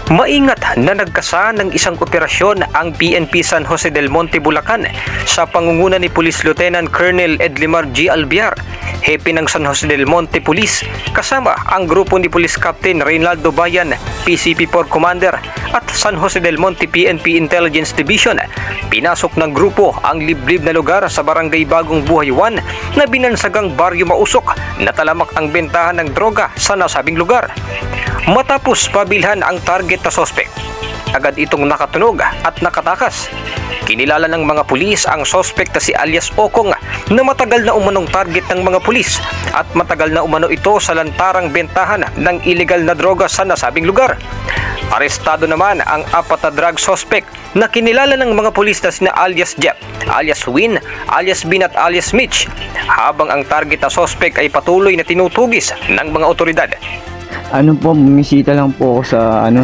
Maingat na nagkasa ng isang operasyon ang PNP San Jose del Monte, Bulacan sa pangunguna ni Police Lieutenant Colonel Edlimar G. Albiar, hepe ng San Jose del Monte Police, kasama ang grupo ni Police Captain Reynaldo Bayan, PCP-4 Commander, at San Jose del Monte PNP Intelligence Division. Pinasok ng grupo ang liblib na lugar sa Barangay Bagong Buhay 1 na binansagang Baryo Mausok na talamak ang bentahan ng droga sa nasabing lugar. Matapos pabilhan ang target na sospek, agad itong nakatunog at nakatakas. Kinilala ng mga pulis ang sospek na si alias Okong na matagal na umanong target ng mga pulis at matagal na umano ito sa lantarang bentahan ng illegal na droga sa nasabing lugar. Arestado naman ang 4 na drug suspect na kinilala ng mga pulis na sina alias Jeff, alias Win, alias Bin at alias Mitch, habang ang target na suspect ay patuloy na tinutugis ng mga otoridad. Bumisita lang po ako sa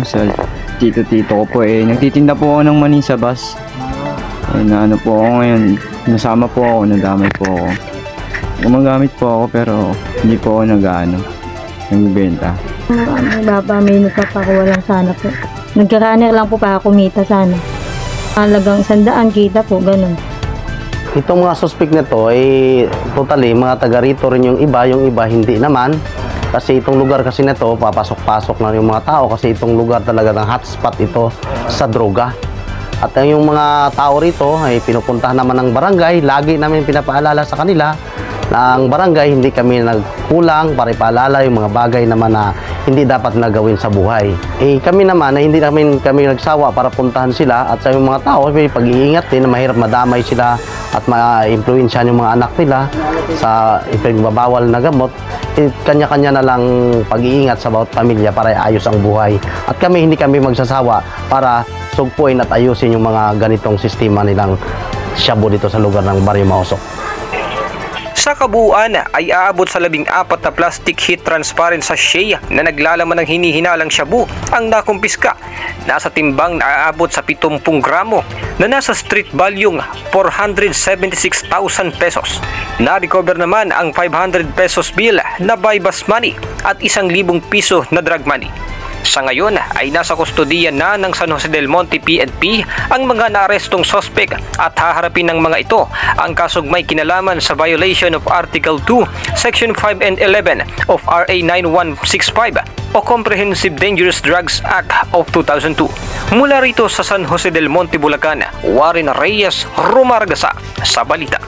sa tito ko po nagtitinda po ako ng mani sa bus. Po ako ngayon, nasama po ako, nadamay po ako. Gumagamit po ako pero hindi po ako nagbenta. May nagpapakuha lang sana po. Nagkaraner lang po para kumita sana. Halagang 100 kita po, ganun. Itong mga suspect na to ay totally mga taga rito rin yung iba hindi naman. Kasi itong lugar kasi na to, papasok-pasok na yung mga tao kasi itong lugar talaga ng hotspot ito sa droga. At yung mga tao rito ay pinupuntahan naman ng barangay, lagi namin pinapaalala sa kanila na ang barangay hindi kami nagkulang para ipaalala yung mga bagay naman na hindi dapat nagawin sa buhay. Kami naman ay hindi namin kami nagsawa para puntahan sila at sa yung mga tao may pag-iingat din na mahirap madamay sila at ma-influensyahan yung mga anak nila sa ipagbabawal na gamot. Kanya-kanya na lang pag-iingat sa bawat pamilya para ayos ang buhay. At hindi kami magsasawa para sugpuin at ayusin yung mga ganitong sistema nilang shabu dito sa lugar ng Baryo Mausok. Sa kabuuan ay aabot sa 14 na plastic heat transparent sachet na naglalaman ng hinihinalang shabu ang nakumpiska. Nasa timbang na aabot sa 70 gramo na nasa street value 476,000 pesos. Na-recover naman ang 500 pesos bill na buy bus money at 1,000 piso na drug money. Sa ngayon ay nasa kustodiya na ng San Jose del Monte PNP ang mga naarestong sospek at haharapin ng mga ito ang kasong may kinalaman sa violation of Article 2, Section 5 and 11 of RA 9165 o Comprehensive Dangerous Drugs Act of 2002. Mula rito sa San Jose del Monte, Bulacan, Warren Reyes, Rumaragasa sa Balita.